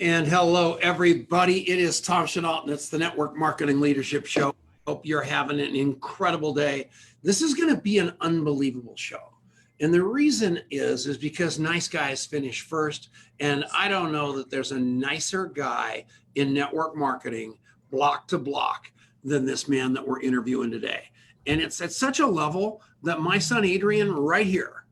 And hello, everybody. It is Tom Chenault, and it's the Network Marketing Leadership Show. Hope you're having an incredible day. This is going to be an unbelievable show. And the reason is because nice guys finish first. And I don't know that there's a nicer guy in network marketing, block to block, than this man that we're interviewing today. And it's at such a level that my son, Adrian, right here,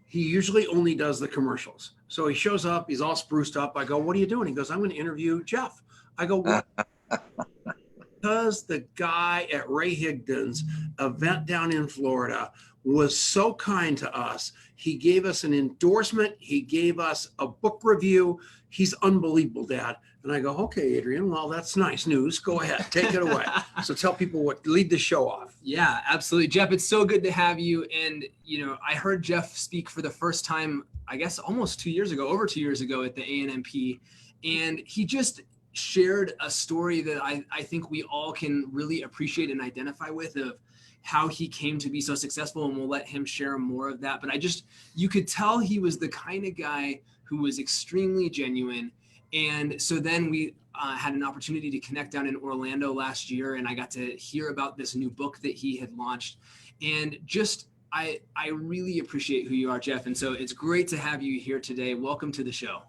he usually only does the commercials. So he shows up, he's all spruced up. I go, what are you doing? He goes, I'm going to interview Jeff. I go, what? Because the guy at Ray Higdon's event down in Florida was so kind to us. He gave us an endorsement. He gave us a book review. He's unbelievable, Dad. And I go, okay, Adrian, well, that's nice news. Go ahead, take it away. So tell people lead the show off. Yeah, absolutely. Jeff, it's so good to have you. And, I heard Jeff speak for the first time, I guess, almost 2 years ago, over 2 years ago at the ANMP. And he just shared a story that I think we all can really appreciate and identify with, of how he came to be so successful. And we'll let him share more of that. But you could tell he was the kind of guy who was extremely genuine. And so then we had an opportunity to connect down in Orlando last year, and I got to hear about this new book that he had launched. And I really appreciate who you are, Jeff. And so it's great to have you here today. Welcome to the show.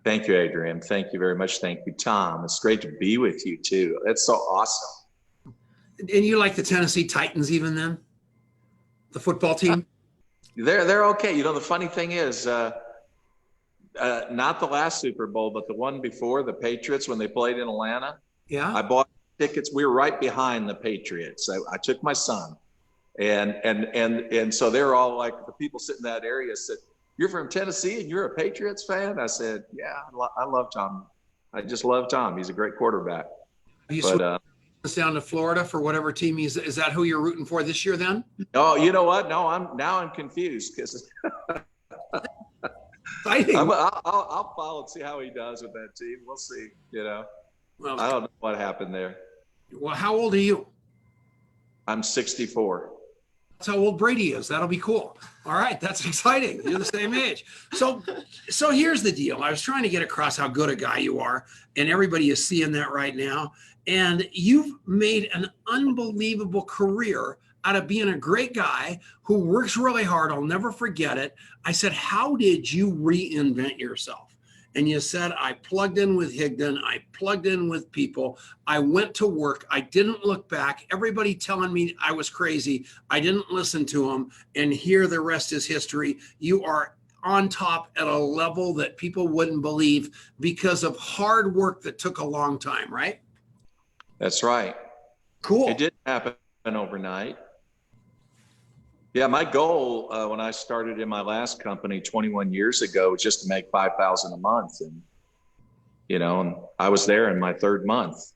Thank you, Adrian. Thank you very much. Thank you, Tom. It's great to be with you too. That's so awesome. And you like the Tennessee Titans even then? The football team? They're okay. The funny thing is, not the last Super Bowl, but the one before, the Patriots, when they played in Atlanta. Yeah. I bought tickets. We were right behind the Patriots. I took my son, and so they're all like, the people sitting in that area said, "You're from Tennessee and you're a Patriots fan?" I said, "Yeah, I love Tom. I just love Tom. He's a great quarterback." You down to Florida for whatever team he's. Is that who you're rooting for this year then? Oh, you know what? No, I'm confused because. I'll follow and see how he does with that team. We'll see. Well, I don't know what happened there. Well, how old are you? I'm 64. That's how old Brady is. That'll be cool. All right, that's exciting. You're the same age. So here's the deal. I was trying to get across how good a guy you are, and everybody is seeing that right now. And you've made an unbelievable career out of being a great guy who works really hard. I'll never forget it. I said, how did you reinvent yourself? And you said, I plugged in with Higdon. I plugged in with people. I went to work. I didn't look back. Everybody telling me I was crazy. I didn't listen to them. And here the rest is history. You are on top at a level that people wouldn't believe because of hard work that took a long time, right? That's right. Cool. It didn't happen overnight. Yeah, my goal when I started in my last company 21 years ago was just to make $5,000 a month, and and I was there in my third month.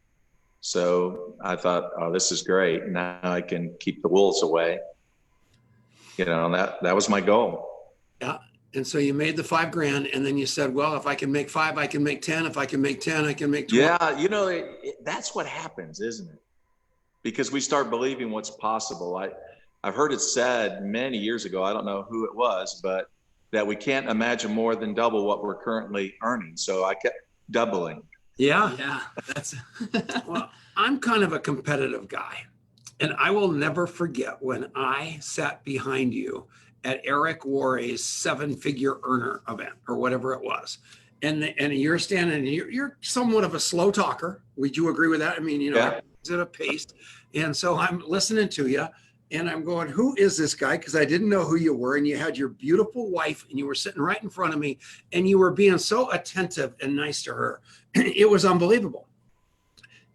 So I thought, oh, this is great. Now I can keep the wolves away. And that was my goal. Yeah. And so you made the $5,000, and then you said, well, if I can make 5, I can make 10. If I can make 10, I can make 20. Yeah, that's what happens, isn't it? Because we start believing what's possible. I've heard it said many years ago, I don't know who it was, but that we can't imagine more than double what we're currently earning. So I kept doubling. Yeah. That's well, I'm kind of a competitive guy, and I will never forget when I sat behind you at Eric Worre's 7-figure earner event or whatever it was. And you're standing, you're somewhat of a slow talker. Would you agree with that? I mean, Yeah. It's at a pace. And so I'm listening to you. And I'm going, who is this guy? Because I didn't know who you were. And you had your beautiful wife, and you were sitting right in front of me, and you were being so attentive and nice to her. It was unbelievable.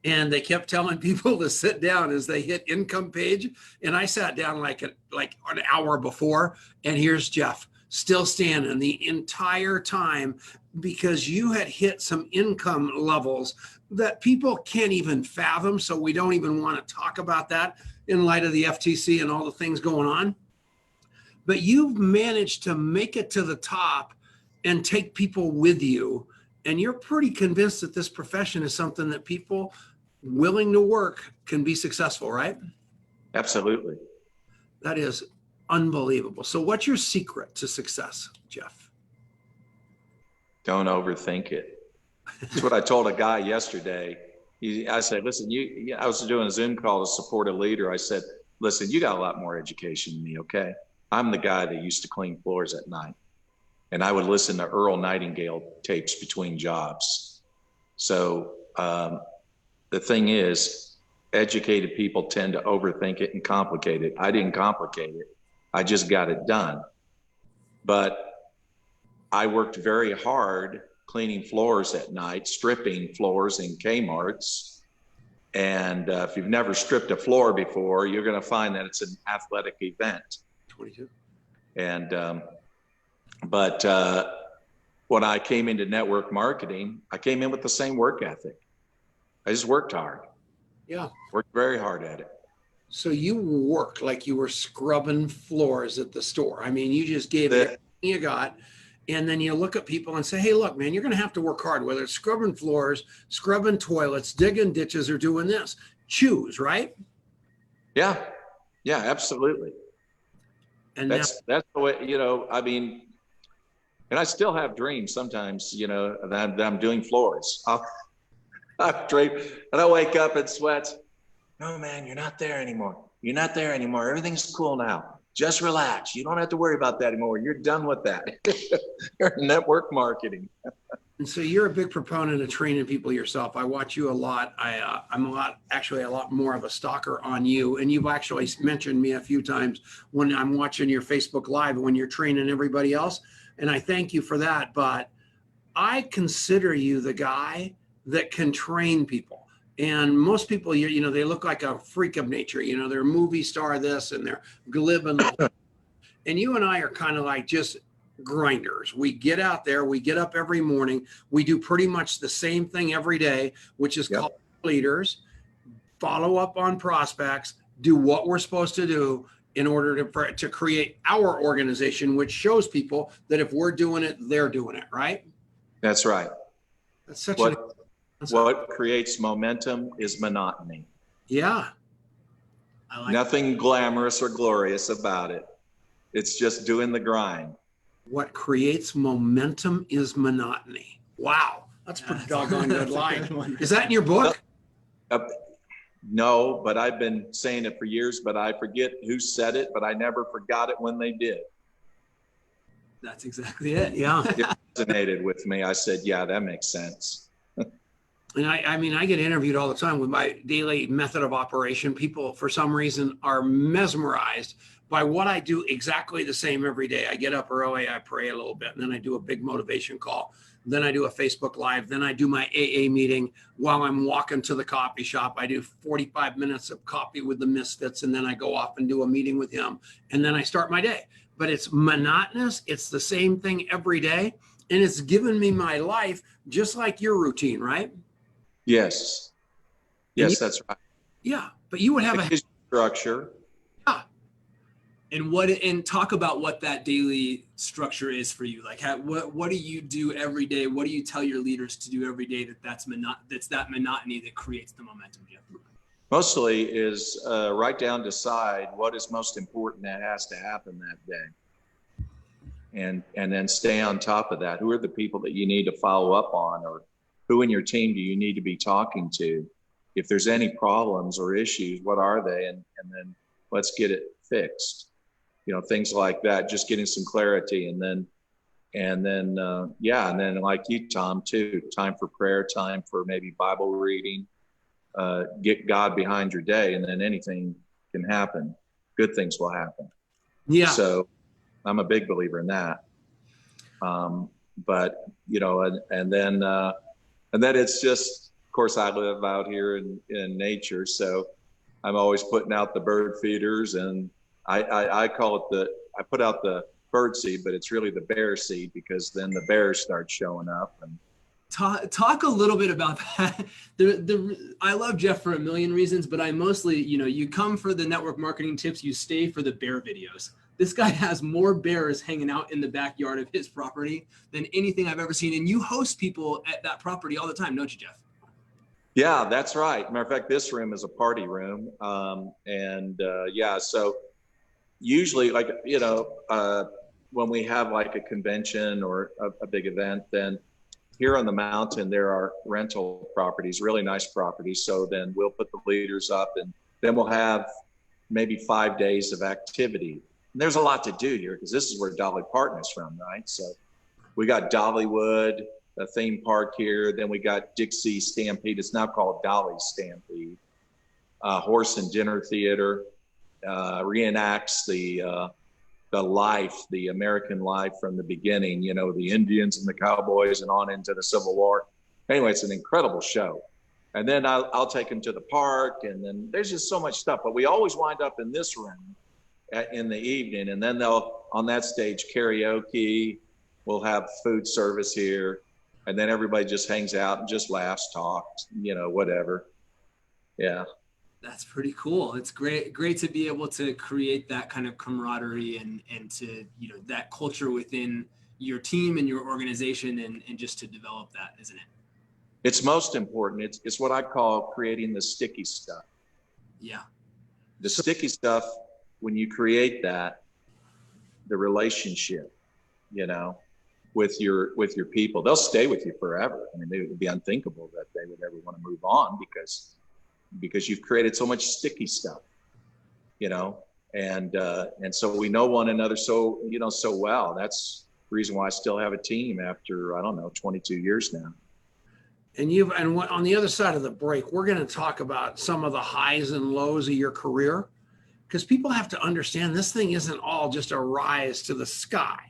And they kept telling people to sit down as they hit income page. And I sat down like an hour before. And here's Jeff still standing the entire time, because you had hit some income levels that people can't even fathom. So we don't even want to talk about that in light of the FTC and all the things going on. But you've managed to make it to the top and take people with you. And you're pretty convinced that this profession is something that people willing to work can be successful, right? Absolutely. That is unbelievable. So what's your secret to success, Jeff? Don't overthink it. That's what I told a guy yesterday. I said, listen, I was doing a Zoom call to support a leader. I said, listen, you got a lot more education than me, okay? I'm the guy that used to clean floors at night. And I would listen to Earl Nightingale tapes between jobs. So the thing is, educated people tend to overthink it and complicate it. I didn't complicate it. I just got it done. But I worked very hard cleaning floors at night, stripping floors in Kmart's. And if you've never stripped a floor before, you're going to find that it's an athletic event. 22. And, but when I came into network marketing, I came in with the same work ethic. I just worked hard. Yeah. Worked very hard at it. So you worked like you were scrubbing floors at the store. I mean, you just gave it everything you got. And then you look at people and say, hey, look, man, you're going to have to work hard, whether it's scrubbing floors, scrubbing toilets, digging ditches, or doing this. Choose, right? Yeah. Yeah, absolutely. And that's the way, I mean, and I still have dreams sometimes, that I'm doing floors. I dream and I wake up in sweats. No, man, you're not there anymore. You're not there anymore. Everything's cool now. Just relax. You don't have to worry about that anymore. You're done with that. You're in network marketing. And so you're a big proponent of training people yourself. I watch you a lot. I'm a lot more of a stalker on you. And you've actually mentioned me a few times when I'm watching your Facebook Live when you're training everybody else. And I thank you for that. But I consider you the guy that can train people. And most people, they look like a freak of nature. They're a movie star this and they're glib and you and I are kind of like just grinders. We get out there, we get up every morning, we do pretty much the same thing every day, which is called leaders, follow up on prospects, do what we're supposed to do in order to create our organization, which shows people that if we're doing it, they're doing it, right? That's right. That's such what creates momentum is monotony. Yeah. Nothing glamorous or glorious about it. It's just doing the grind. What creates momentum is monotony. Wow. That's a pretty doggone good line. Is that in your book? No, but I've been saying it for years, but I forget who said it, but I never forgot it when they did. That's exactly it. Yeah. It resonated with me. I said, yeah, that makes sense. And I get interviewed all the time with my daily method of operation. People, for some reason, are mesmerized by what I do exactly the same every day. I get up early, I pray a little bit, and then I do a big motivation call. Then I do a Facebook Live. Then I do my AA meeting while I'm walking to the coffee shop. I do 45 minutes of coffee with the Misfits, and then I go off and do a meeting with him. And then I start my day. But it's monotonous. It's the same thing every day. And it's given me my life just like your routine, right? Yes. Yes, that's right. Yeah. But you would have a structure. Yeah. And talk about what that daily structure is for you. Like, what do you do every day? What do you tell your leaders to do every day that's that monotony that creates the momentum, Jeff? Mostly is write down, decide what is most important that has to happen that day. And then stay on top of that. Who are the people that you need to follow up on, or who in your team do you need to be talking to? If there's any problems or issues, what are they? And then let's get it fixed. Things like that, just getting some clarity. And then like you, Tom, too, time for prayer, time for maybe Bible reading, get God behind your day, and then anything can happen. Good things will happen. Yeah. So I'm a big believer in that. But, and then it's just, of course, I live out here in nature. So I'm always putting out the bird feeders, and I call it I put out the bird seed, but it's really the bear seed, because then the bears start showing up. And talk a little bit about that. I love Jeff for a million reasons, but I mostly, you come for the network marketing tips, you stay for the bear videos. This guy has more bears hanging out in the backyard of his property than anything I've ever seen. And you host people at that property all the time, don't you, Jeff? Yeah, that's right. Matter of fact, this room is a party room. So usually, like, when we have like a convention or a big event, then here on the mountain, there are rental properties, really nice properties. So then we'll put the leaders up, and then we'll have maybe 5 days of activity. And there's a lot to do here because this is where Dolly Parton is from, right? So we got Dollywood, a theme park here. Then we got Dixie Stampede. It's now called Dolly's Stampede. Horse and Dinner Theater reenacts the life, the American life from the beginning, you know, the Indians and the cowboys and on into the Civil War. Anyway, it's an incredible show. And then I'll take them to the park, and then there's just so much stuff. But we always wind up in this room in the evening, and then they'll, on that stage, karaoke. We'll have food service here, and then everybody just hangs out and just laughs, talks, you know, whatever. Yeah. That's pretty cool. It's great to be able to create that kind of camaraderie and to, you know, that culture within your team and your organization, and just to develop that, isn't it? It's most important. It's what I call creating the sticky stuff. Yeah. The sticky stuff, when you create that, the relationship, you know, with your people, they'll stay with you forever. I mean, it would be unthinkable that they would ever want to move on because you've created so much sticky stuff, you know, and so we know one another so well. That's the reason why I still have a team after, I don't know, 22 years now. And on the other side of the break, we're going to talk about some of the highs and lows of your career, because people have to understand this thing isn't all just a rise to the sky.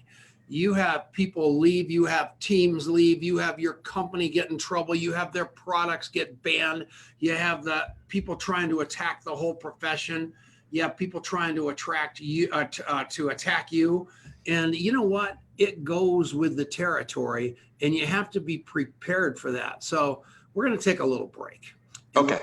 You have people leave, you have teams leave, you have your company get in trouble, you have their products get banned, you have the people trying to attack the whole profession, you have people trying to attack you. And you know what? It goes with the territory, and you have to be prepared for that. So we're going to take a little break. Okay.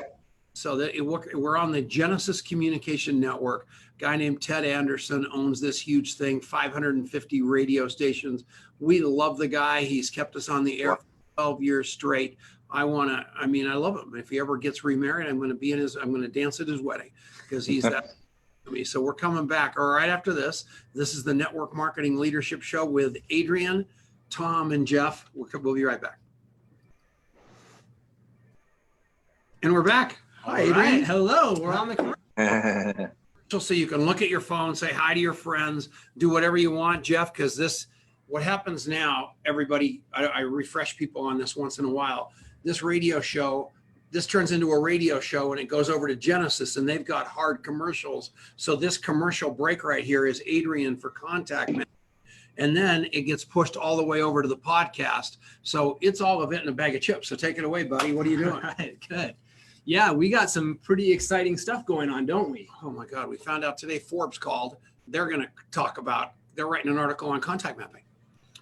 So that we're on the Genesis Communication Network. A guy named Ted Anderson owns this huge thing, 550 radio stations. We love the guy. He's kept us on the air for 12 years straight. I love him. If he ever gets remarried, I'm going to dance at his wedding, because he's that to me. So we're coming back. All right, after this. This is the Network Marketing Leadership Show with Adrian, Tom, and Jeff. We'll be right back. And we're back. Hi, Adrian. Right. Hello. We're on the commercial. So you can look at your phone, say hi to your friends, do whatever you want, Jeff, because what happens now, everybody, I refresh people on this once in a while. This radio show, this turns into a radio show, and it goes over to Genesis, and they've got hard commercials. So this commercial break right here is Adrian for contact man. And then it gets pushed all the way over to the podcast. So it's all of it in a bag of chips. So take it away, buddy. What are you doing? All right, good. Yeah, we got some pretty exciting stuff going on, don't we? Oh my God. We found out today Forbes called. They're going to they're writing an article on contact mapping.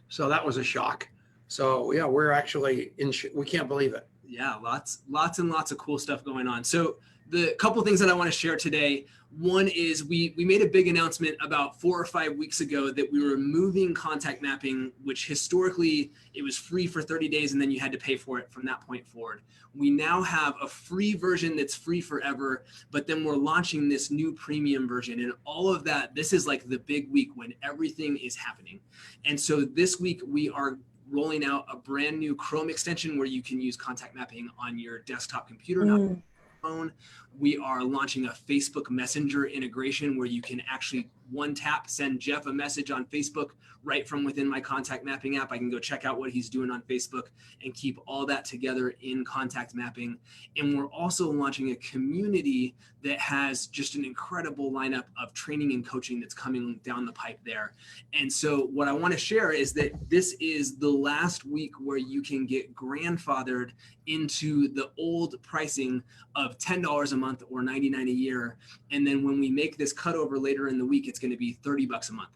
So that was a shock. So yeah, we're actually we can't believe it. Yeah, lots and lots of cool stuff going on. So the couple things that I want to share today, one is we made a big announcement about 4 or 5 weeks ago that we were moving contact mapping, which historically it was free for 30 days and then you had to pay for it from that point forward. We now have a free version that's free forever, but then we're launching this new premium version, and all of that, this is like the big week when everything is happening. And so this week we are rolling out a brand new Chrome extension where you can use contact mapping on your desktop computer, not phone. We are launching a Facebook Messenger integration where you can actually one tap send Jeff a message on Facebook right from within my contact mapping app. I can go check out what he's doing on Facebook and keep all that together in contact mapping. And we're also launching a community that has just an incredible lineup of training and coaching that's coming down the pipe there. And so what I want to share is that this is the last week where you can get grandfathered into the old pricing of $10 a month or $99 a year. And then when we make this cutover later in the week, it's going to be $30 a month.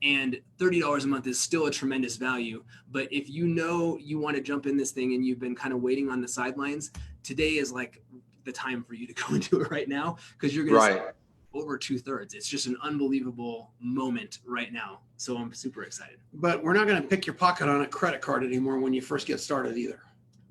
And $30 a month is still a tremendous value. But if you know you want to jump in this thing and you've been kind of waiting on the sidelines, today is like the time for you to go into it right now, because you're going to over 2/3. It's just an unbelievable moment right now. So I'm super excited. But we're not going to pick your pocket on a credit card anymore when you first get started either.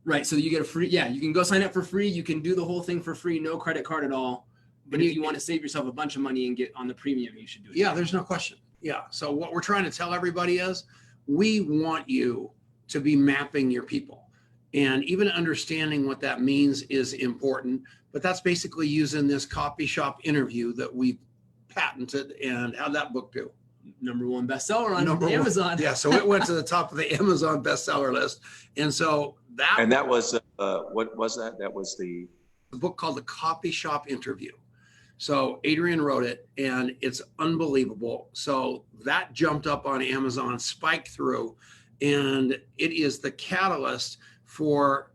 Right. So you get a free, you can go sign up for free. You can do the whole thing for free, no credit card at all. But if you want to save yourself a bunch of money and get on the premium, you should do it. Yeah, there's no question. Yeah. So what we're trying to tell everybody is we want you to be mapping your people. And even understanding what that means is important. But that's basically using this copy shop interview that we patented. And how'd that book do? #1 bestseller on Number Amazon. One. Yeah, so it went to the top of the Amazon bestseller list. And so that was, what was that? That was the book called The Copy Shop Interview. So Adrian wrote it, and it's unbelievable. So that jumped up on Amazon, spiked through, and it is the catalyst for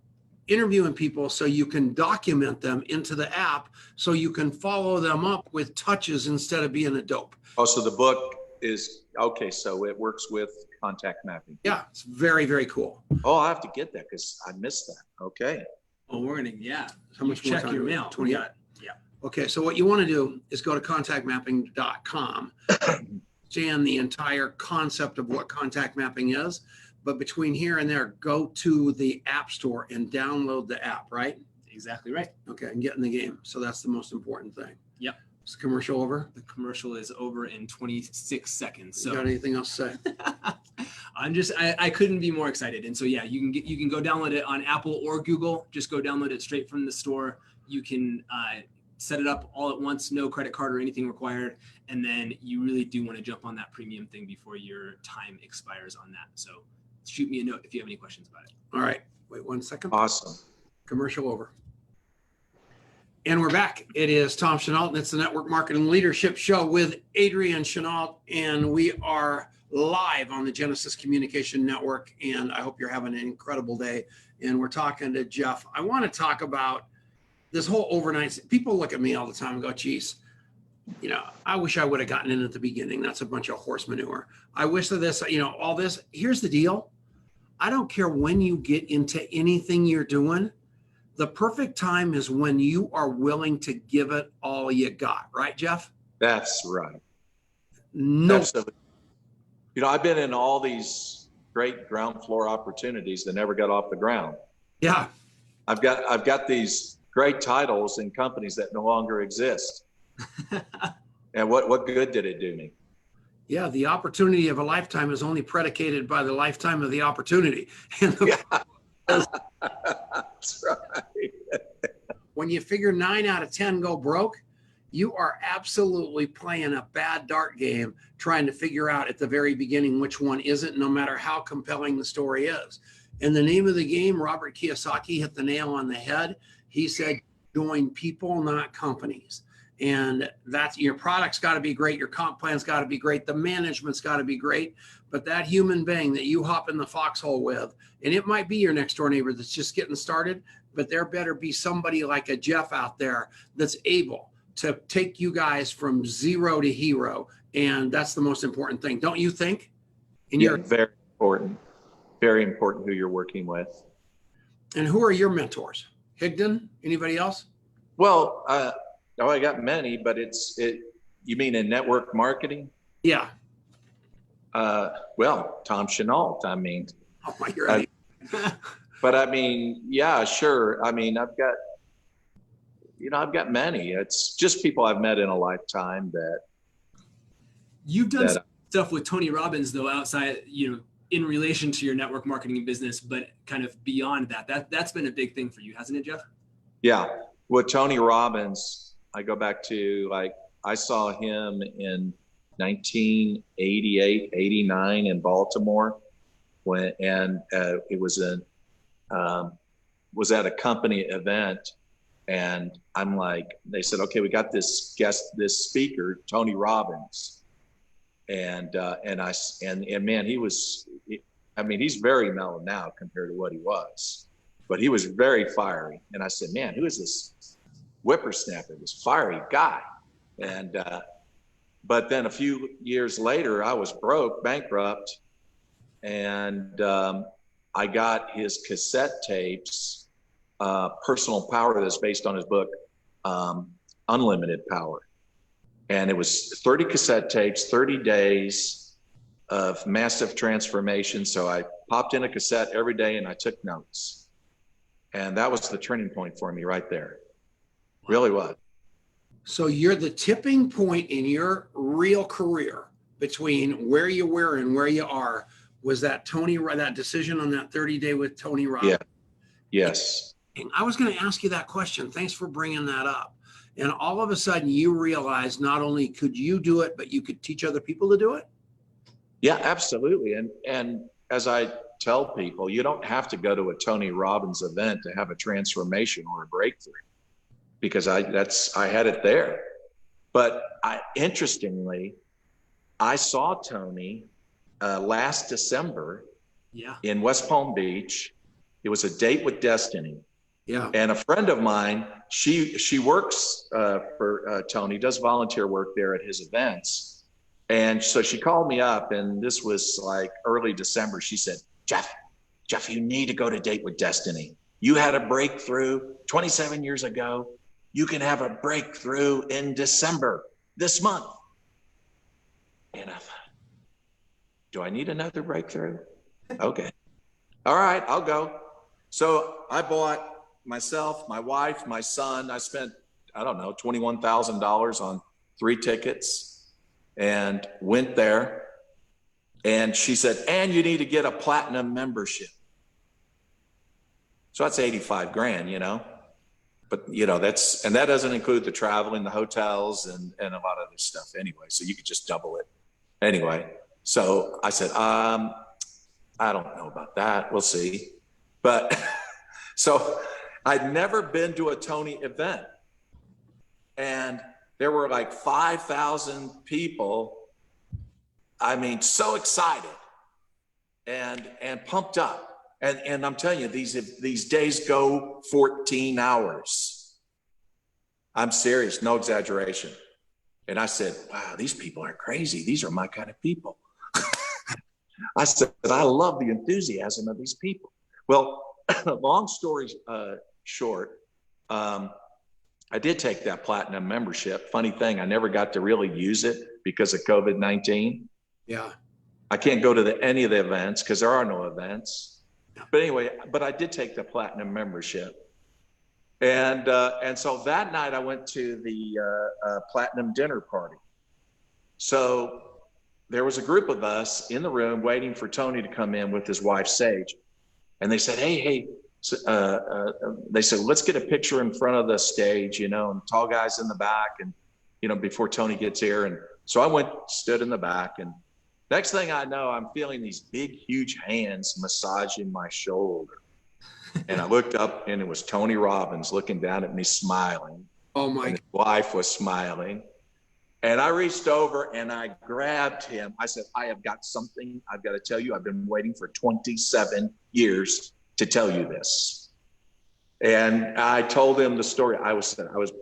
interviewing people so you can document them into the app so you can follow them up with touches instead of being a dope. Oh, so the book is, okay, so it works with contact mapping. Yeah, it's very, very cool. Oh, I have to get that because I missed that. Okay. Well, we're going to, yeah. How much more check time your do we mail. have? 20? Yeah. Okay, so what you want to do is go to contactmapping.com, understand the entire concept of what contact mapping is, but between here and there, go to the App Store and download the app, right? Exactly right. Okay, and get in the game. So that's the most important thing. Yep. Is the commercial over? The commercial is over in 26 seconds. You So got anything else to say? I couldn't be more excited. And so, yeah, you can go download it on Apple or Google. Just go download it straight from the store. You can set it up all at once, no credit card or anything required. And then you really do want to jump on that premium thing before your time expires on that. So shoot me a note if you have any questions about it. All right, wait 1 second. Awesome. Commercial over. And we're back. It is Tom Chenault, and it's the Network Marketing Leadership Show with Adrian Chenault, and we are live on the Genesis Communication Network, and I hope you're having an incredible day. And we're talking to Jeff. I want to talk about this whole overnight. People look at me all the time and go, geez, I wish I would have gotten in at the beginning. That's a bunch of horse manure. I wish that this, all this. Here's the deal. I don't care when you get into anything you're doing. The perfect time is when you are willing to give it all you got. Right, Jeff? That's right. No. Absolutely. I've been in all these great ground floor opportunities that never got off the ground. Yeah. I've got these great titles in companies that no longer exist. And what good did it do me? Yeah, the opportunity of a lifetime is only predicated by the lifetime of the opportunity. That's right. When you figure 9 out of 10 go broke, you are absolutely playing a bad dart game trying to figure out at the very beginning which one isn't, no matter how compelling the story is. And the name of the game, Robert Kiyosaki hit the nail on the head. He said, join people, not companies. And that's, your product's got to be great. Your comp plan's got to be great. The management's got to be great. But that human being that you hop in the foxhole with, and it might be your next door neighbor that's just getting started, but there better be somebody like a Jeff out there that's able to take you guys from zero to hero. And that's the most important thing. Don't you think? Very important. Very important who you're working with. And who are your mentors? Higdon? Anybody else? Well, I got many, but you mean in network marketing? Yeah. Well, Tom Chenault, I mean. Oh my God. But I mean, yeah, sure. I mean, I've got many. It's just people I've met in a lifetime that. You've done stuff with Tony Robbins, though, outside, in relation to your network marketing business, but kind of beyond that. That's been a big thing for you, hasn't it, Jeff? Yeah. With Tony Robbins, I go back to, I saw him in 1988, 89 in Baltimore it was at a company event. And I'm like, they said, okay, we got this speaker, Tony Robbins. And man, he's very mellow now compared to what he was, but he was very fiery. And I said, man, who is this whippersnapper, this fiery guy? And, but then a few years later, I was bankrupt, and I got his cassette tapes, Personal Power, that's based on his book, Unlimited Power. And it was 30 cassette tapes, 30 days of massive transformation. So I popped in a cassette every day and I took notes. And that was the turning point for me right there. Really was. So you're the tipping point in your real career between where you were and where you are was that decision on that 30-day with Tony Robbins. Yeah. Yes. I was going to ask you that question. Thanks for bringing that up. And all of a sudden you realize not only could you do it, but you could teach other people to do it? Yeah, absolutely. And as I tell people, you don't have to go to a Tony Robbins event to have a transformation or a breakthrough, because I had it there. But interestingly, I saw Tony last December in West Palm Beach. It was a date with destiny. Yeah. And a friend of mine, she works for Tony, does volunteer work there at his events. And so she called me up, and this was like early December. She said, Jeff, you need to go to Date with Destiny. You had a breakthrough 27 years ago. You can have a breakthrough in December this month. And I thought, do I need another breakthrough? Okay. All right, I'll go. So I bought myself, my wife, my son. I spent, I don't know, $21,000 on 3 tickets and went there. And she said, and you need to get a platinum membership. So that's 85 grand, you know. But you know, that doesn't include the traveling, the hotels, and a lot of other stuff anyway. So you could just double it. Anyway, so I said, I don't know about that. We'll see. But so I'd never been to a Tony event. And there were like 5,000 people. I mean, so excited and pumped up. And I'm telling you, these days go 14 hours. I'm serious, no exaggeration. And I said, wow, these people are crazy. These are my kind of people. I said, I love the enthusiasm of these people. Well, long story short, I did take that platinum membership. Funny thing, I never got to really use it because of COVID-19. Yeah. I can't go to any of the events because there are no events. But anyway, but I did take the platinum membership. And so that night I went to the platinum dinner party. So there was a group of us in the room waiting for Tony to come in with his wife, Sage. And they said, hey, they said, let's get a picture in front of the stage, you know, and tall guys in the back and, you know, before Tony gets here. And so I went, stood in the back, and next thing I know, I'm feeling these big, huge hands massaging my shoulder. And I looked up, and it was Tony Robbins looking down at me, smiling. Oh my! And his wife was smiling. And I reached over and I grabbed him. I said, I have got something I've got to tell you. I've been waiting for 27 years to tell you this. And I told him the story. I was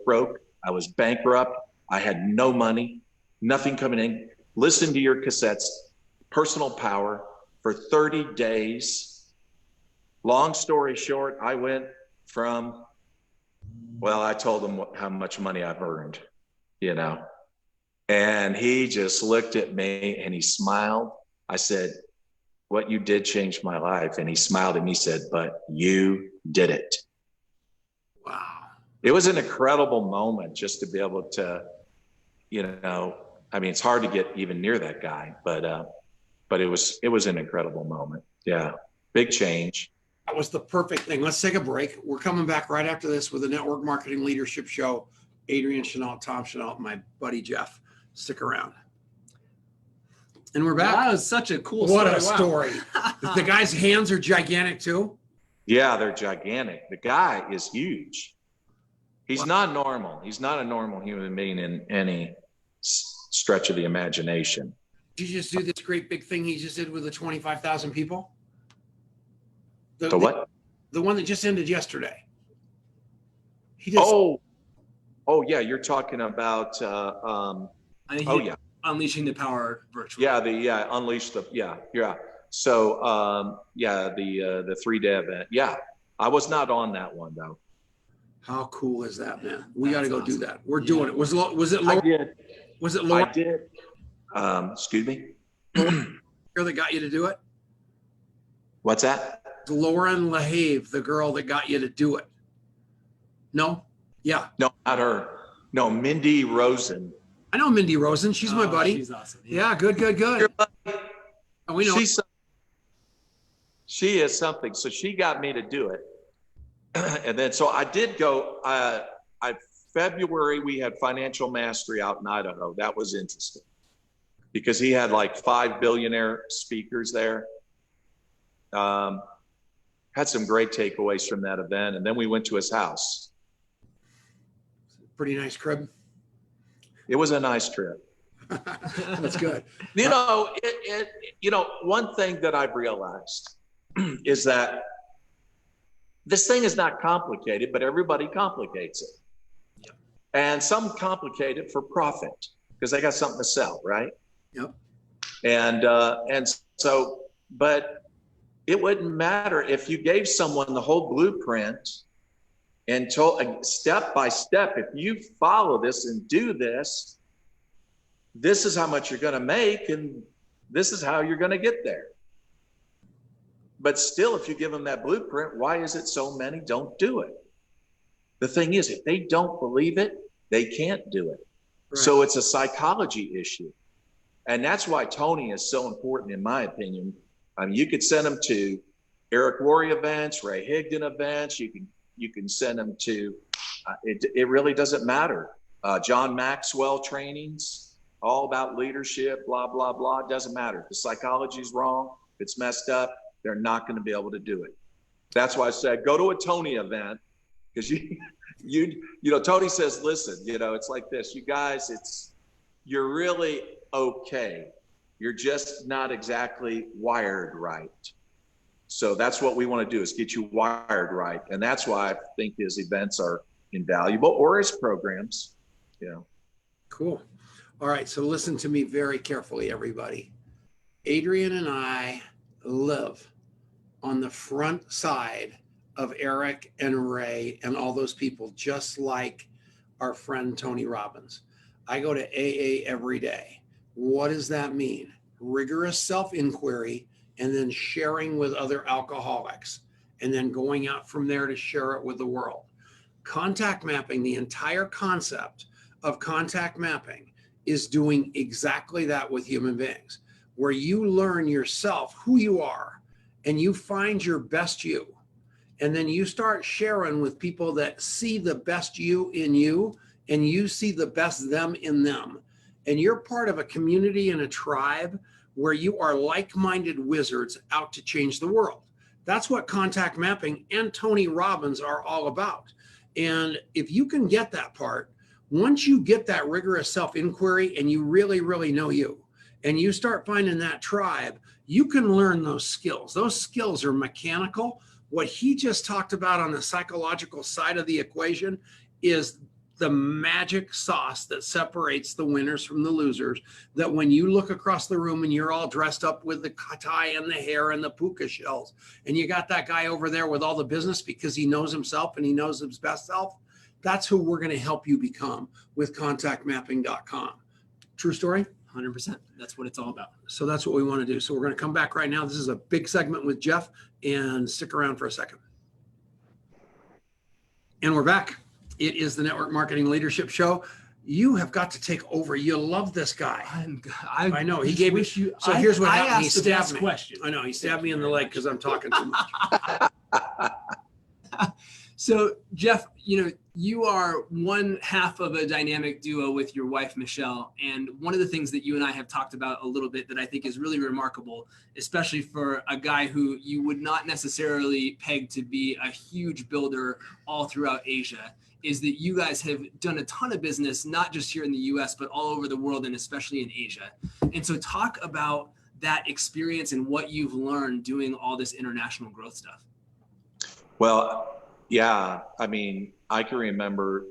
broke. I was bankrupt. I had no money, nothing coming in. Listen to your cassettes, Personal Power, for 30 days. Long story short, I went from, well, I told him how much money I've earned, you know. And he just looked at me and he smiled. I said, what you did changed my life. And he smiled at me, said, but you did it. Wow. It was an incredible moment just to be able to, you know, I mean, it's hard to get even near that guy, but it was an incredible moment. Yeah. Big change. That was the perfect thing. Let's take a break. We're coming back right after this with the Network Marketing Leadership Show. Adrian Chenault, Tom Chenault, my buddy Jeff. Stick around. And we're back. That was such a cool story. What a Wow. story. The guy's hands are gigantic too. Yeah, they're gigantic. The guy is huge. He's not normal. He's not a normal human being in any stretch of the imagination. Did you just do this great big thing he just did with the 25,000 people? The what? The one that just ended yesterday. He just, oh yeah, you're talking about yeah, unleashing the power virtually. Unleash the So the 3-day event. Yeah, I was not on that one though. How cool is that, man? We got to go do that. We're doing it. Was it low? I did. Was it low? I did. Excuse me. Girl that got you to do it? What's that? Lauren LaHave, the girl that got you to do it. No? Yeah. No, not her. No, Mindy Rosen. I know Mindy Rosen. She's my buddy. She's awesome. Yeah, good. Oh, we know. She is something. So she got me to do it. And then, so I did go, February, we had Financial Mastery out in Idaho. That was interesting because he had like 5 billionaire speakers there. Had some great takeaways from that event. And then we went to his house. Pretty nice crib. It was a nice trip. That's good. You know, one thing that I've realized is that this thing is not complicated, but everybody complicates it. Yep. And some complicate it for profit because they got something to sell, right? Yep. And so, but it wouldn't matter if you gave someone the whole blueprint and told step by step, if you follow this and do this, this is how much you're going to make, and this is how you're going to get there. But still, if you give them that blueprint, why is it so many don't do it? The thing is, if they don't believe it, they can't do it. Right. So it's a psychology issue. And that's why Tony is so important, in my opinion. I mean, you could send them to Eric Worre events, Ray Higdon events. You can send them to, it really doesn't matter. John Maxwell trainings, all about leadership, blah, blah, blah. It doesn't matter. If the psychology is wrong, if it's messed up, they're not going to be able to do it. That's why I said, go to a Tony event, because you know, Tony says, listen, you know, it's like this, you guys, you're really okay. You're just not exactly wired right. So that's what we want to do, is get you wired right. And that's why I think his events are invaluable, or his programs, you know. Cool. All right. So listen to me very carefully, everybody. Adrian and I live on the front side of Eric and Ray and all those people, just like our friend Tony Robbins. I go to AA every day. What does that mean? Rigorous self-inquiry, and then sharing with other alcoholics, and then going out from there to share it with the world. Contact mapping, the entire concept of contact mapping, is doing exactly that with human beings, where you learn yourself, who you are, and you find your best you. And then you start sharing with people that see the best you in you, and you see the best them in them. And you're part of a community and a tribe where you are like-minded wizards out to change the world. That's what contact mapping and Tony Robbins are all about. And if you can get that part, once you get that rigorous self-inquiry and you really, really know you, and you start finding that tribe, you can learn those skills. Those skills are mechanical. What he just talked about on the psychological side of the equation is the magic sauce that separates the winners from the losers, that when you look across the room and you're all dressed up with the tie and the hair and the puka shells, and you got that guy over there with all the business because he knows himself and he knows his best self, that's who we're going to help you become with contactmapping.com. True story? 100%. That's what it's all about. So that's what we want to do. So we're going to come back right now. This is a big segment with Jeff, and stick around for a second. And we're back. It is the Network Marketing Leadership Show. You have got to take over. You love this guy. I know. He gave me. So here's what happened. He stabbed me. I know. He stabbed me in the leg because I'm talking too much. So, Jeff, you know, you are one half of a dynamic duo with your wife, Michelle. And one of the things that you and I have talked about a little bit that I think is really remarkable, especially for a guy who you would not necessarily peg to be a huge builder all throughout Asia, is that you guys have done a ton of business, not just here in the US, but all over the world, and especially in Asia. And so talk about that experience and what you've learned doing all this international growth stuff. Well, yeah, I mean, I can remember,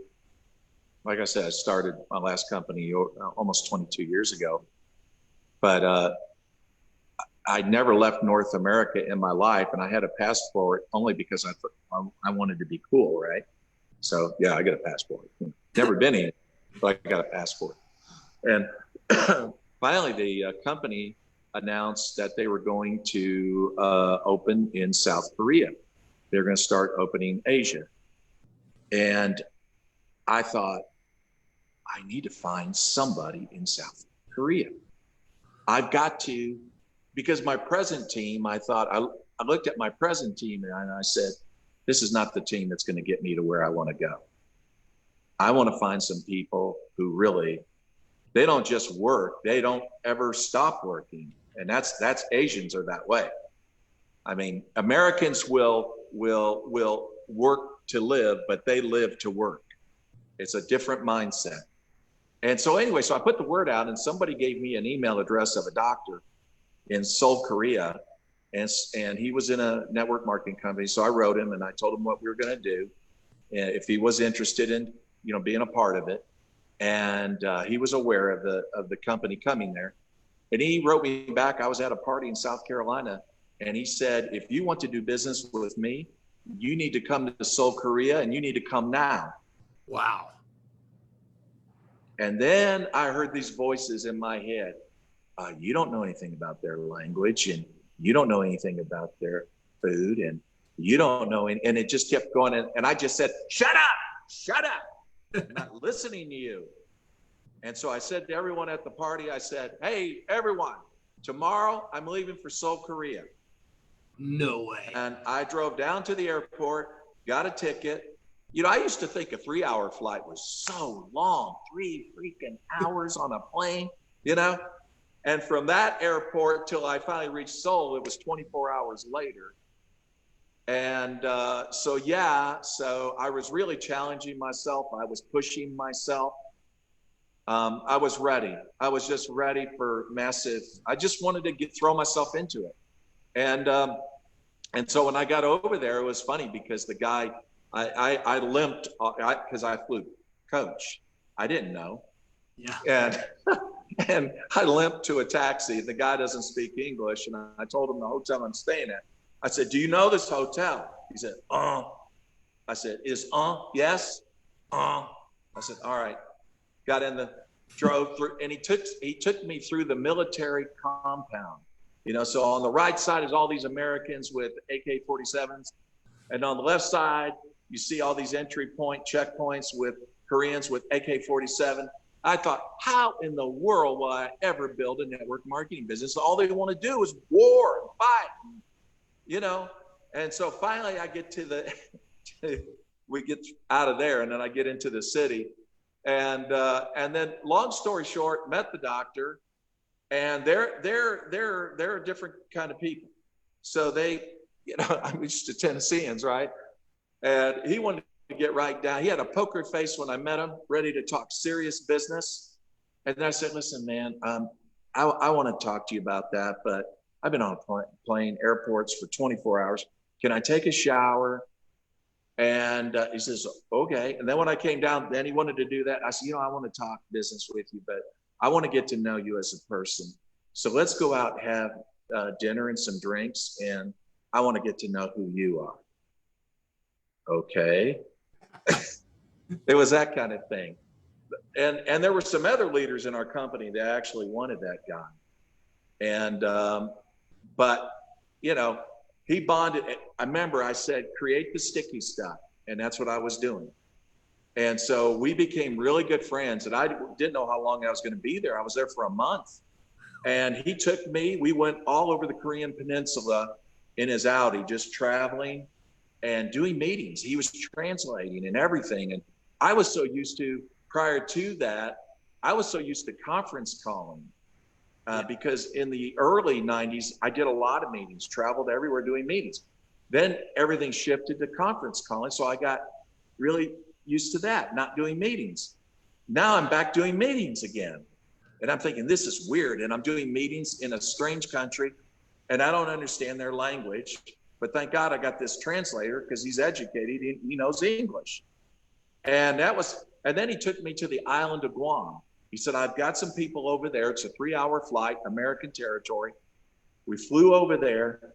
like I said, I started my last company almost 22 years ago, but I never left North America in my life, and I had a passport only because I wanted to be cool, right? So yeah, I got a passport. Never been in, but I got a passport. And finally, the company announced that they were going to open in South Korea. They're going to start opening Asia. And I thought, I need to find somebody in South Korea. I've got to, because my present team, I thought, I looked at my present team and I said, this is not the team that's going to get me to where I want to go. I want to find some people who really, they don't just work, they don't ever stop working. And that's Asians are that way. I mean, Americans will work to live, but they live to work. It's a different mindset. And so anyway, so I put the word out, and somebody gave me an email address of a doctor in Seoul, Korea. And he was in a network marketing company. So I wrote him and I told him what we were going to do, and if he was interested in, being a part of it. And he was aware of the company coming there. And he wrote me back. I was at a party in South Carolina, and he said, if you want to do business with me, you need to come to Seoul, Korea, and you need to come now. Wow. And then I heard these voices in my head. You don't know anything about their language, and you don't know anything about their food, and you don't know. And it just kept going. And I just said, shut up. I'm not listening to you. And so I said to everyone at the party, I said, hey, everyone, tomorrow I'm leaving for Seoul, Korea. No way. And I drove down to the airport, got a ticket. I used to think a 3-hour flight was so long, 3 freaking hours on a plane, And from that airport till I finally reached Seoul, it was 24 hours later. And so I was really challenging myself. I was pushing myself. I was ready. I was just ready for massive. I just wanted to throw myself into it. And so when I got over there, it was funny because the guy, I limped because I flew coach. I didn't know. Yeah. And I limped to a taxi. The guy doesn't speak English. And I told him the hotel I'm staying at. I said, do you know this hotel? He said, I said, yes? I said, all right. Got in drove through, and he took me through the military compound. So on the right side is all these Americans with AK-47s. And on the left side, you see all these entry point checkpoints with Koreans with AK-47. I thought, how in the world will I ever build a network marketing business? All they want to do is war and fight, And so finally I get we get out of there, and then I get into the city. And then long story short, met the doctor, and they're a different kind of people. So they, I'm used to Tennesseans, right? And he wanted to get right down. He had a poker face when I met him, ready to talk serious business. And then I said, listen, man, I want to talk to you about that, but I've been on a plane, airports for 24 hours. Can I take a shower? And he says, okay. And then when I came down, then he wanted to do that. I said, I want to talk business with you, but I want to get to know you as a person. So let's go out, have dinner and some drinks, and I want to get to know who you are. Okay. It was that kind of thing. And there were some other leaders in our company that actually wanted that guy. And, but, he bonded. I remember I said, create the sticky stuff. And that's what I was doing. And so we became really good friends. And I didn't know how long I was going to be there. I was there for a month. And he took me, we went all over the Korean Peninsula in his Audi, just traveling and doing meetings. He was translating and everything. And I was so used to, prior to that, I was so used to conference calling. Because in the early 90s, I did a lot of meetings, traveled everywhere doing meetings. Then everything shifted to conference calling. So I got really used to that, not doing meetings. Now I'm back doing meetings again. And I'm thinking, this is weird. And I'm doing meetings in a strange country, and I don't understand their language. But thank God I got this translator because he's educated, he knows English. And then he took me to the island of Guam. He said, I've got some people over there. It's a 3-hour flight, American territory. We flew over there,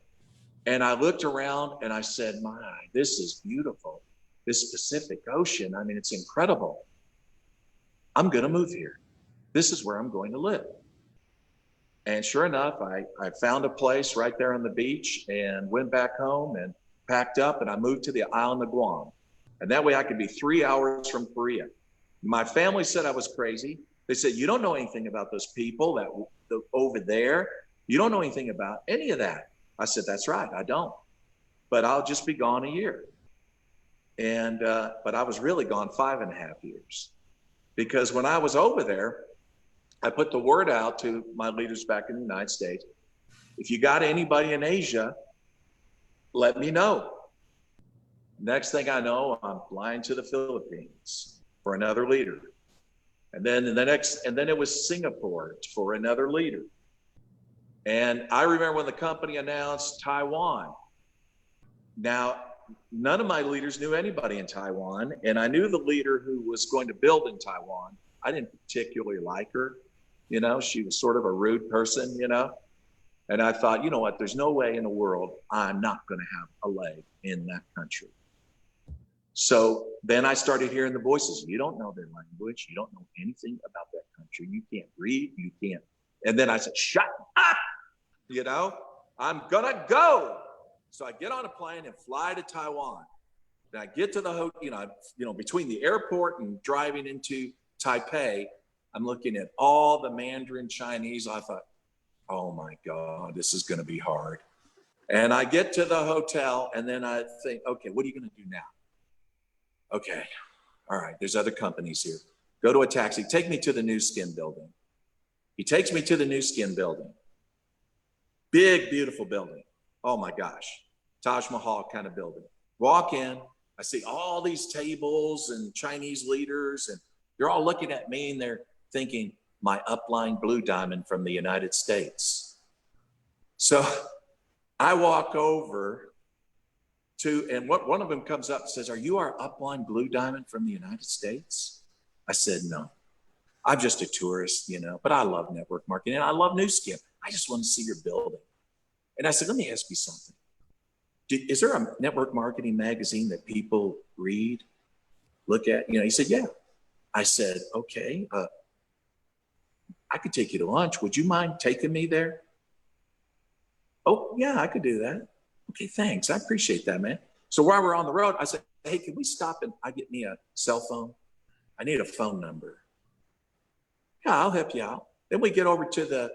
and I looked around and I said, my, this is beautiful. This Pacific Ocean, I mean, it's incredible. I'm going to move here. This is where I'm going to live. And sure enough, I found a place right there on the beach and went back home and packed up, and I moved to the island of Guam. And that way I could be 3 hours from Korea. My family said I was crazy. They said, you don't know anything about those people that over there. You don't know anything about any of that. I said, that's right, I don't. But I'll just be gone a year. And, but I was really gone 5.5 years, because when I was over there, I put the word out to my leaders back in the United States. If you got anybody in Asia, let me know. Next thing I know, I'm flying to the Philippines for another leader. And then it was Singapore for another leader. And I remember when the company announced Taiwan. Now, none of my leaders knew anybody in Taiwan, and I knew the leader who was going to build in Taiwan. I didn't particularly like her. You know, she was sort of a rude person, you know. And I thought, you know what, there's no way in the world I'm not going to have a leg in that country. So then I started hearing the voices. You don't know their language. You don't know anything about that country. You can't read. You can't. And then I said, shut up. You know, I'm going to go. So I get on a plane and fly to Taiwan. Then I get to the hotel, between the airport and driving into Taipei, I'm looking at all the Mandarin Chinese. I thought, oh my God, this is going to be hard. And I get to the hotel and then I think, okay, what are you going to do now? Okay, all right, there's other companies here. Go to a taxi, take me to the New Skin building. He takes me to the New Skin building. Big, beautiful building. Oh my gosh, Taj Mahal kind of building. Walk in, I see all these tables and Chinese leaders, and they're all looking at me and they're thinking, my upline blue diamond from the United States. So I walk over and one of them comes up and says, are you our upline blue diamond from the United States? I said, no, I'm just a tourist, but I love network marketing and I love New Skin. I just want to see your building. And I said, let me ask you something. Is there a network marketing magazine that people read, look at? He said, yeah. I said, okay, I could take you to lunch. Would you mind taking me there? Oh, yeah, I could do that. Okay, thanks. I appreciate that, man. So while we're on the road, I said, hey, can we stop and I get me a cell phone? I need a phone number. Yeah, I'll help you out. Then we get over to the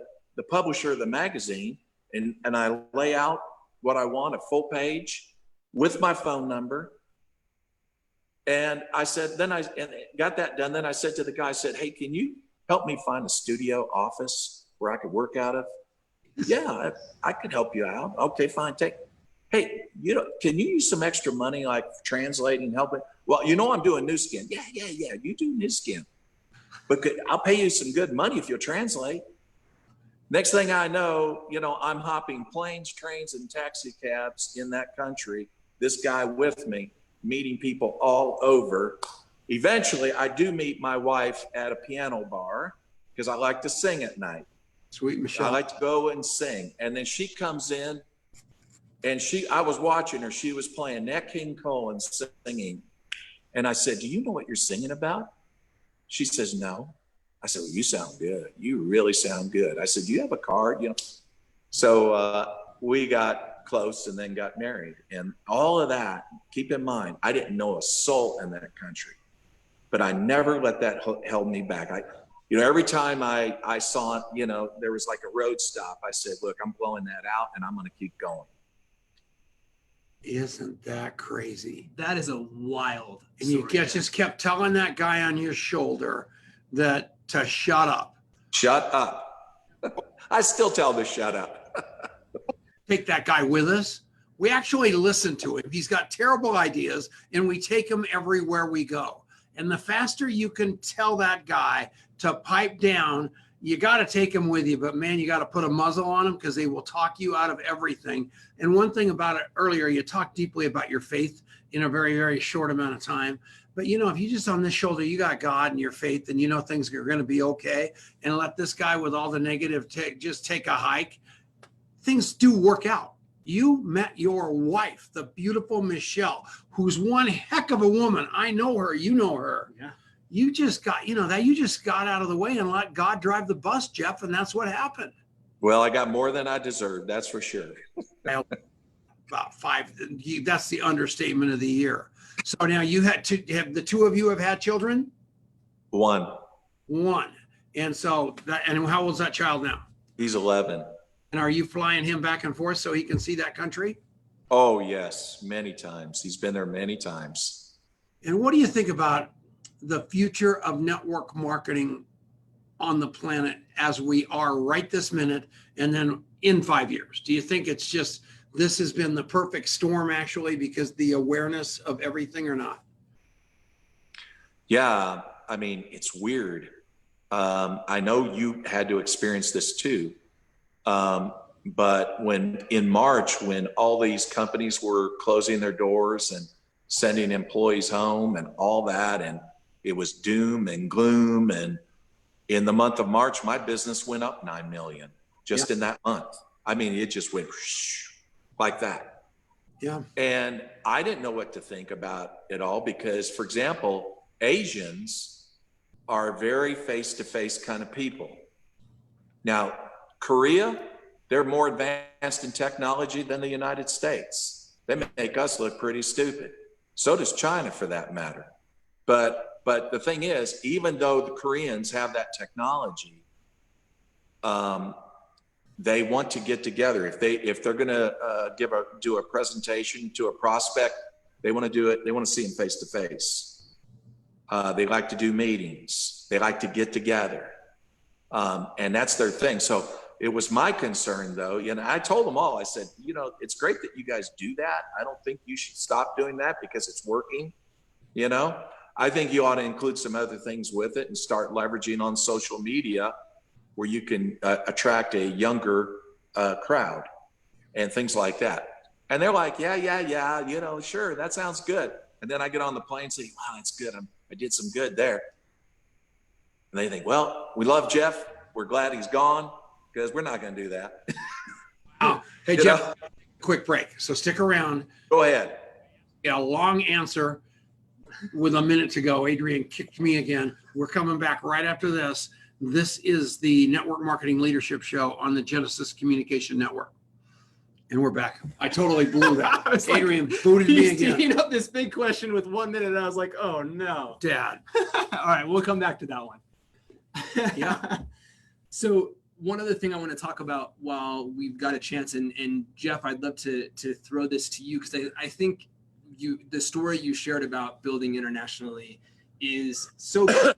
publisher of the magazine and I lay out what I want, a full page with my phone number. And I said, and got that done. Then I said to the guy, I said, hey, can you help me find a studio office where I could work out of? Yeah, I could help you out. Okay, fine. Hey, can you use some extra money, like translating, helping? Well, I'm doing New Skin. Yeah, you do New Skin. But I'll pay you some good money if you'll translate. Next thing I know, I'm hopping planes, trains, and taxi cabs in that country. This guy with me, meeting people all over. Eventually, I do meet my wife at a piano bar because I like to sing at night. Sweet Michelle. I like to go and sing. And then she comes in and I was watching her. She was playing Nat King Cole and singing. And I said, do you know what you're singing about? She says, no. I said, well, you sound good. You really sound good. I said, do you have a card? So we got close and then got married. And all of that, keep in mind, I didn't know a soul in that country, but I never let that hold me back. Every time I saw, there was like a road stop, I said, look, I'm blowing that out and I'm going to keep going. Isn't that crazy? That is a wild And you just kept telling that guy on your shoulder to shut up. Shut up. I still tell him to shut up. Take that guy with us. We actually listen to him. He's got terrible ideas and we take him everywhere we go. And the faster you can tell that guy to pipe down, you got to take him with you. But man, you got to put a muzzle on him because they will talk you out of everything. And one thing about it earlier, you talked deeply about your faith in a very, very short amount of time. But if you just on this shoulder, you got God and your faith and things are going to be okay. And let this guy with all the negative just take a hike. Things do work out. You met your wife, the beautiful Michelle, who's one heck of a woman. I know her. You know her. Yeah. You just got, you just got out of the way and let God drive the bus, Jeff. And that's what happened. Well, I got more than I deserved. That's for sure. About 5. That's the understatement of the year. So now have the two of you have had children? One. And so and how old is that child now? He's 11. And are you flying him back and forth so he can see that country? Oh, yes. Many times. He's been there many times. And what do you think about the future of network marketing on the planet as we are right this minute, and then in 5 years? Do you think it's just, this has been the perfect storm actually because the awareness of everything, or not? Yeah, I mean, it's weird. I know you had to experience this too. But when in March, when all these companies were closing their doors and sending employees home and all that, and it was doom and gloom, and in the month of March, my business went up 9 million just in that month. I mean, it just went like that. Yeah. And I didn't know what to think about it all because, for example, Asians are very face-to-face kind of people. Now, Korea, they're more advanced in technology than the United States. They make us look pretty stupid. So does China, for that matter. But the thing is, even though the Koreans have that technology, they want to get together. If they're going to do a presentation to a prospect, they want to do it. They want to see them face to face. They like to do meetings. They like to get together, and that's their thing. So it was my concern, though. You know, I told them all. I said, you know, it's great that you guys do that. I don't think you should stop doing that because it's working. You know, I think you ought to include some other things with it and start leveraging on social media where you can attract a younger crowd and things like that. And they're like, yeah, you know, sure, that sounds good. And then I get on the plane and say, wow, that's good. I did some good there. And they think, well, we love Jeff. We're glad he's gone because we're not going to do that. Oh, hey, Jeff, quick break. So stick around. Go ahead. A long answer with a minute to go. Adrian kicked me again. We're coming back right after this. This is the Network Marketing Leadership Show on the Genesis Communication Network. And we're back. I totally blew that. Adrian booted me again. He's teeing up this big question with 1 minute, and I was like, oh, no. Dad. All right, we'll come back to that one. Yeah. So one other thing I want to talk about while we've got a chance, and Jeff, I'd love to throw this to you because I think the story you shared about building internationally is so good.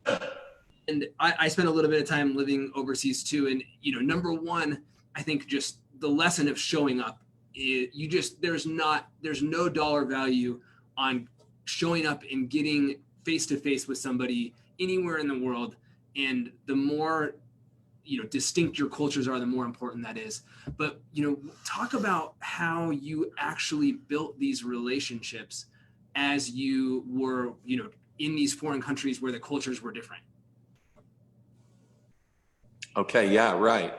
And I spent a little bit of time living overseas too. And, you know, number one, I think just the lesson of showing up, there's no dollar value on showing up and getting face to face with somebody anywhere in the world. And the more, you know, distinct your cultures are, the more important that is. But, you know, talk about how you actually built these relationships as you were, you know, in these foreign countries where the cultures were different. Okay, yeah, right.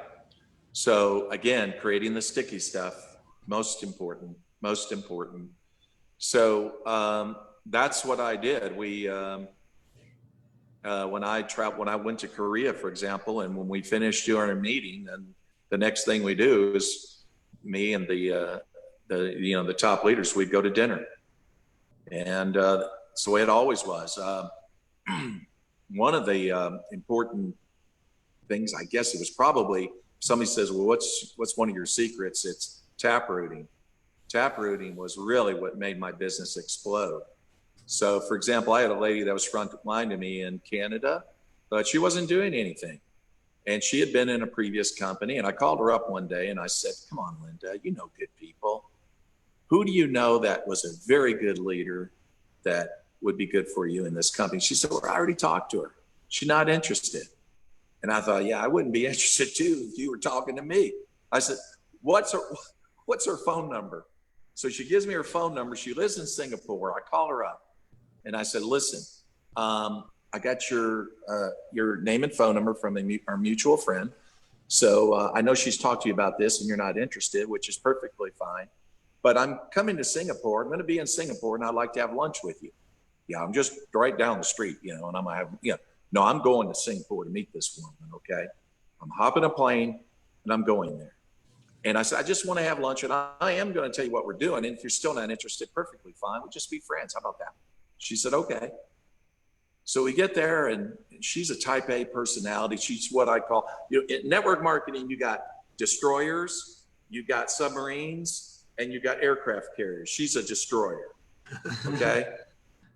So again, creating the sticky stuff, most important. So that's what I did. When I went to Korea, for example, and when we finished doing our meeting, and the next thing we do is me and the top leaders, we'd go to dinner. And that's the way it always was. One of the important things, I guess it was probably, somebody says, well, what's one of your secrets? It's taprooting. Taprooting was really what made my business explode. So for example, I had a lady that was front line to me in Canada, but she wasn't doing anything. And she had been in a previous company, and I called her up one day and I said, come on, Linda, you know good people. Who do you know that was a very good leader that would be good for you in this company? She said, well, I already talked to her. She's not interested. And I thought, yeah, I wouldn't be interested too if you were talking to me. I said, what's her phone number? So she gives me her phone number. She lives in Singapore. I call her up and I said, listen, I got your name and phone number from our mutual friend. So I know she's talked to you about this and you're not interested, which is perfectly fine. But I'm coming to Singapore. I'm going to be in Singapore and I'd like to have lunch with you. Yeah, I'm just right down the street, you know, and I'm going to have, you know, no, I'm going to Singapore to meet this woman, okay? I'm hopping a plane and I'm going there. And I said, I just want to have lunch and I am going to tell you what we're doing. And if you're still not interested, perfectly fine. We'll just be friends. How about that? She said, okay. So we get there and she's a type A personality. She's what I call, you know, in network marketing, you got destroyers, you got submarines, and you got aircraft carriers. She's a destroyer, okay?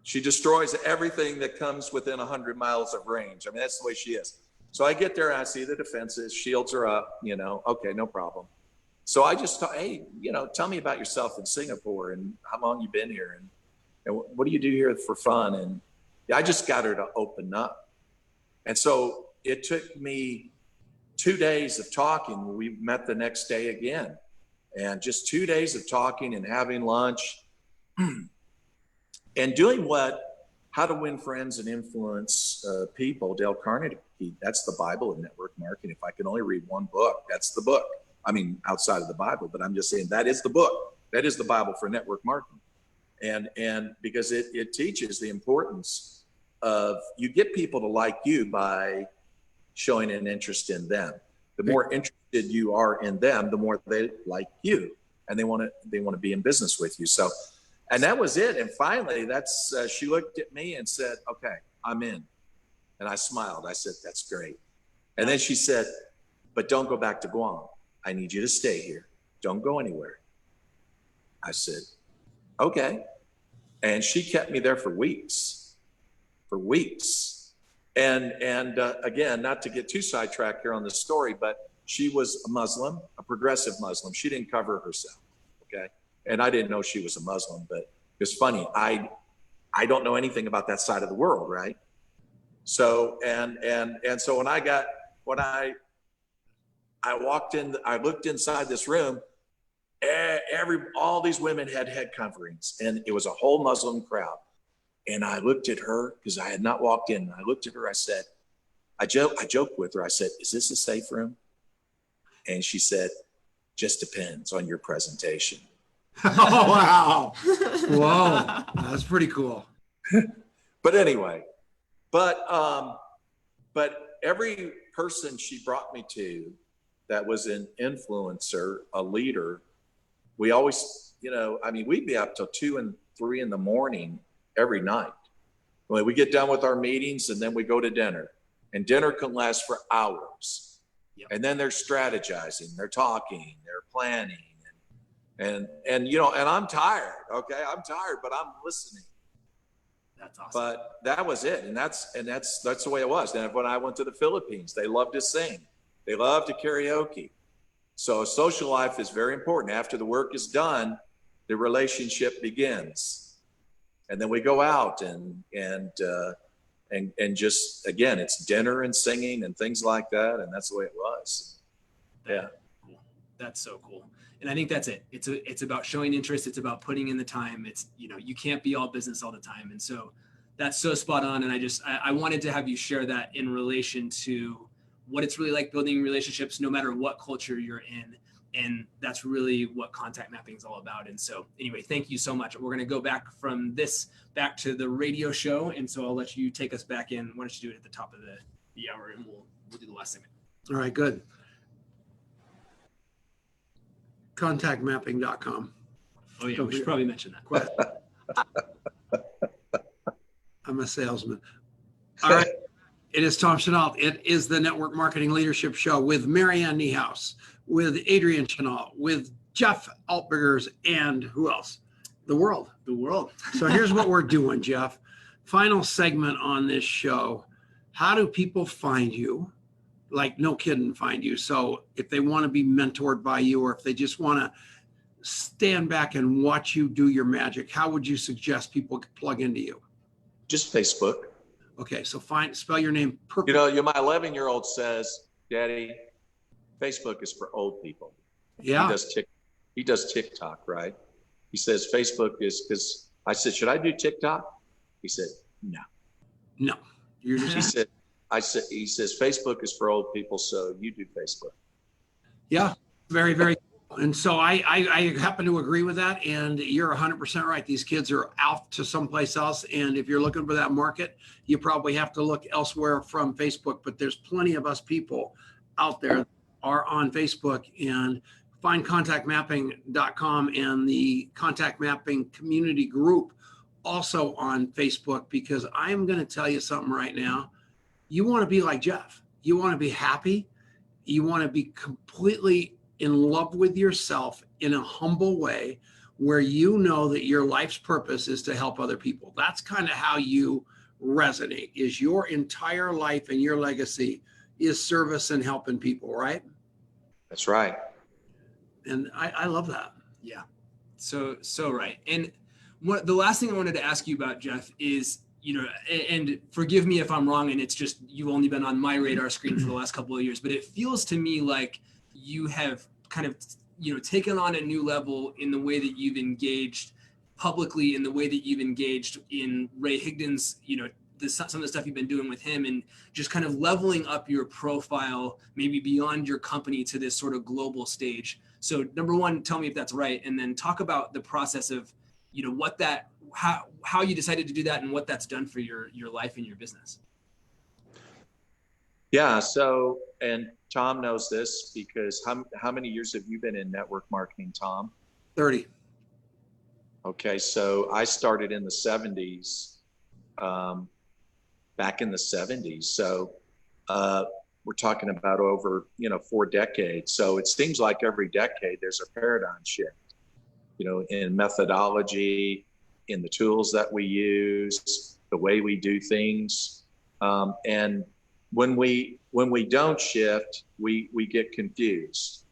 She destroys everything that comes within 100 miles of range. I mean, that's the way she is. So I get there and I see the defenses, shields are up, okay, no problem. So I just thought, hey, tell me about yourself in Singapore and how long you've been here and what do you do here for fun? And I just got her to open up. And so it took me 2 days of talking. We met the next day again, and just 2 days of talking and having lunch and doing How to Win Friends and Influence People, Dale Carnegie. That's the Bible of network marketing. If I can only read one book, that's the book. I mean, outside of the Bible, but I'm just saying that is the book. That is the Bible for network marketing. And because it teaches the importance of, you get people to like you by showing an interest in them. The more interested you are in them, the more they like you, and they want to be in business with you. So, and that was it. And finally, she looked at me and said, "Okay, I'm in." And I smiled. I said, "That's great." And then she said, "But don't go back to Guam. I need you to stay here. Don't go anywhere." I said, "Okay." And she kept me there for weeks. And again, not to get too sidetracked here on the story, but she was a Muslim, a progressive Muslim. She didn't cover herself, okay? And I didn't know she was a Muslim, but it's funny. I don't know anything about that side of the world, right? So and so when I walked in, I looked inside this room. All these women had head coverings, and it was a whole Muslim crowd. And I looked at her because I had not walked in. I looked at her. I said, I joked with her. I said, "Is this a safe room?" And she said, "Just depends on your presentation." Oh, wow. Whoa. That's pretty cool. But anyway, but every person she brought me to that was an influencer, a leader, we always, we'd be up till 2 and 3 in the morning every night. When we get done with our meetings, and then we go to dinner, and dinner can last for hours. Yep. And then they're strategizing, they're talking, they're planning, and I'm tired. Okay, I'm tired, but I'm listening. That's awesome. But that was it, and that's the way it was. And when I went to the Philippines, they loved to sing, they loved to karaoke. So social life is very important. After the work is done, the relationship begins. And then we go out and just, again, it's dinner and singing and things like that. And that's the way it was. Yeah. Cool. That's so cool. And I think that's it. It's about showing interest. It's about putting in the time. It's, you can't be all business all the time. And so that's so spot on. And I wanted to have you share that in relation to what it's really like building relationships, no matter what culture you're in. And that's really what contact mapping is all about. And so anyway, thank you so much. We're going to go back from this back to the radio show. And so I'll let you take us back in. Why don't you do it at the top of the hour, and we'll do the last segment. All right, good. Contactmapping.com. Oh yeah, we should probably mention that. I'm a salesman. All right. It is Tom Chenault. It is the Network Marketing Leadership Show with Marianne Niehaus, with Adrian Chenault, with Jeff Altgilbers, and who else? The world. So here's what we're doing, Jeff. Final segment on this show. How do people find you? Like, no kidding, find you. So if they want to be mentored by you, or if they just want to stand back and watch you do your magic, how would you suggest people plug into you? Just Facebook. Okay, so spell your name perfectly. My 11-year-old says, "Daddy, Facebook is for old people." Yeah. He does TikTok, right? He says Facebook is, because I said, "Should I do TikTok?" He said, "No." No. You're just he says Facebook is for old people, so you do Facebook. Yeah, very, very cool. And so I happen to agree with that. And you're 100% right. These kids are out to someplace else. And if you're looking for that market, you probably have to look elsewhere from Facebook. But there's plenty of us people out there that are on Facebook. And find contactmapping.com and the Contact Mapping community group also on Facebook, because I'm going to tell you something right now. You want to be like Jeff. You want to be happy. You want to be completely in love with yourself in a humble way, where you know that your life's purpose is to help other people. That's kind of how you resonate, is your entire life and your legacy is service and helping people, right? That's right. And I love that. Yeah. So right. And the last thing I wanted to ask you about, Jeff, is, and forgive me if I'm wrong, and it's just, you've only been on my radar screen for the last couple of years, but it feels to me like you have kind of, taken on a new level in the way that you've engaged publicly, in the way that you've engaged in Ray Higdon's, some of the stuff you've been doing with him, and just kind of leveling up your profile, maybe beyond your company, to this sort of global stage. So number one, tell me if that's right. And then talk about the process of, how you decided to do that and what that's done for your life and your business. Yeah. So, and Tom knows this, because how many years have you been in network marketing, Tom? 30. Okay. So I started in the 70s, back in the 70s. So, we're talking about over, 4 decades. So it seems like every decade there's a paradigm shift, in methodology, in the tools that we use, the way we do things. And when we don't shift, we get confused,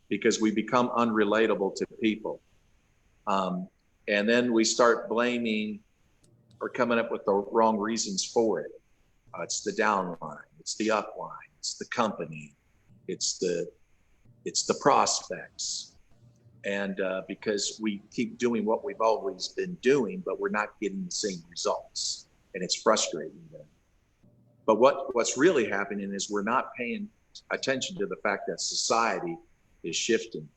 because we become unrelatable to people. And then we start blaming or coming up with the wrong reasons for it. It's the downline, it's the upline, it's the company, it's the prospects. And because we keep doing what we've always been doing, but we're not getting the same results, and it's frustrating then. But what's really happening is we're not paying attention to the fact that society is shifting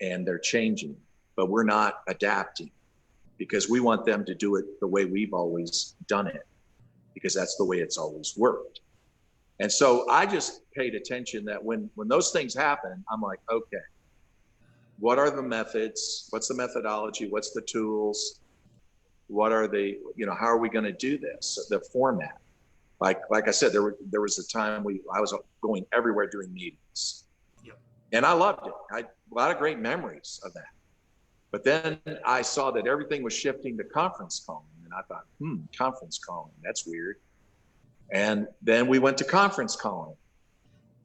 and they're changing, but we're not adapting, because we want them to do it the way we've always done it, because that's the way it's always worked. And so I just paid attention that when those things happen, I'm like, okay, what are the methods? What's the methodology? What's the tools? What are the, how are we going to do this? The format. Like I said, there was a time I was going everywhere doing meetings. Yep. And I loved it. I had a lot of great memories of that. But then I saw that everything was shifting to conference calling. And I thought, conference calling, that's weird. And then we went to conference calling.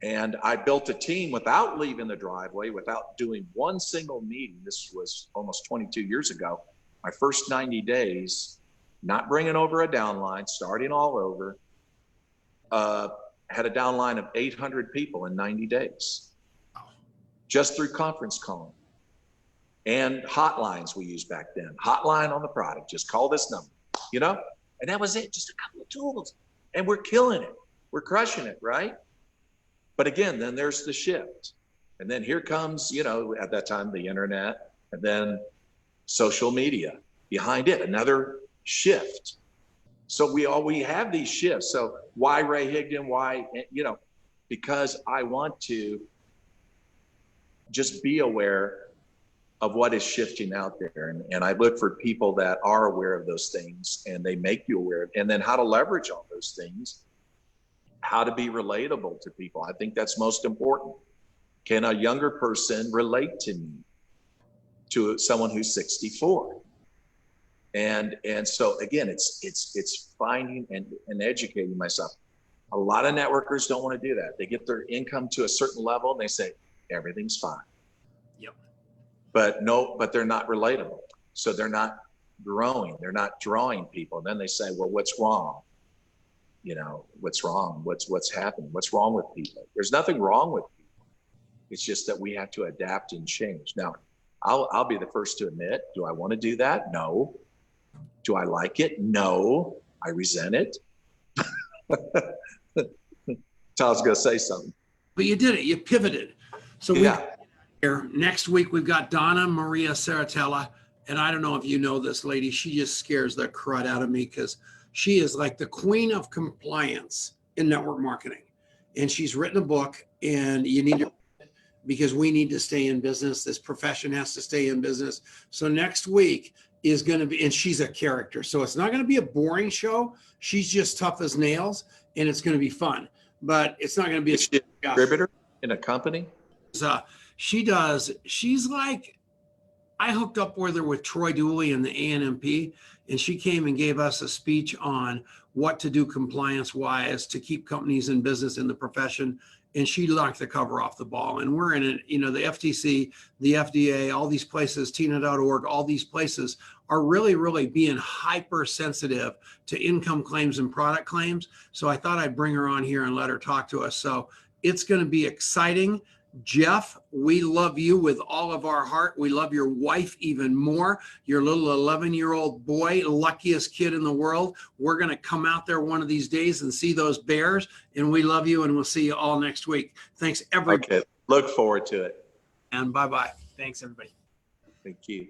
And I built a team without leaving the driveway, without doing one single meeting. This was almost 22 years ago. My first 90 days, not bringing over a downline, starting all over, had a downline of 800 people in 90 days, just through conference calling. And hotlines we used back then. Hotline on the product, just call this number, And that was it, just a couple of tools. And we're killing it. We're crushing it, right? But again, then there's the shift. And then here comes, at that time, the internet, and then social media behind it, another shift. So we have these shifts. So why Ray Higdon? Why, because I want to just be aware of what is shifting out there. And I look for people that are aware of those things, and they make you aware, and then how to leverage all those things, how to be relatable to people. I think that's most important. Can a younger person relate to me, to someone who's 64? And so again, it's finding and educating myself. A lot of networkers don't want to do that. They get their income to a certain level and they say, everything's fine. Yep. But they're not relatable. So they're not growing. They're not drawing people. And then they say, well, what's wrong? What's wrong? What's happening? What's wrong with people? There's nothing wrong with people. It's just that we have to adapt and change. Now, I'll be the first to admit, do I want to do that? No. Do I like it? No. I resent it. Todd's going to say something. But you did it. You pivoted. So here next week, we've got Donna Maria Saratella. And I don't know if you know this lady. She just scares the crud out of me, because she is like the queen of compliance in network marketing. And she's written a book, and you need to, because we need to stay in business. This profession has to stay in business. So next week is going to be, and she's a character. So it's not going to be a boring show. She's just tough as nails, and it's going to be fun, but it's not going to be a distributor in a company. She's like, I hooked up with her with Troy Dooley in the ANMP, and she came and gave us a speech on what to do compliance-wise to keep companies in business in the profession. And she knocked the cover off the ball. And we're in it, you know, the FTC, the FDA, all these places, TINA.org, all these places are really, really being hypersensitive to income claims and product claims. So I thought I'd bring her on here and let her talk to us. So it's going to be exciting. Jeff, we love you with all of our heart. We love your wife even more. Your little 11-year-old boy, luckiest kid in the world. We're going to come out there one of these days and see those bears. And we love you, and we'll see you all next week. Thanks, everybody. Okay, look forward to it. And bye-bye. Thanks, everybody. Thank you.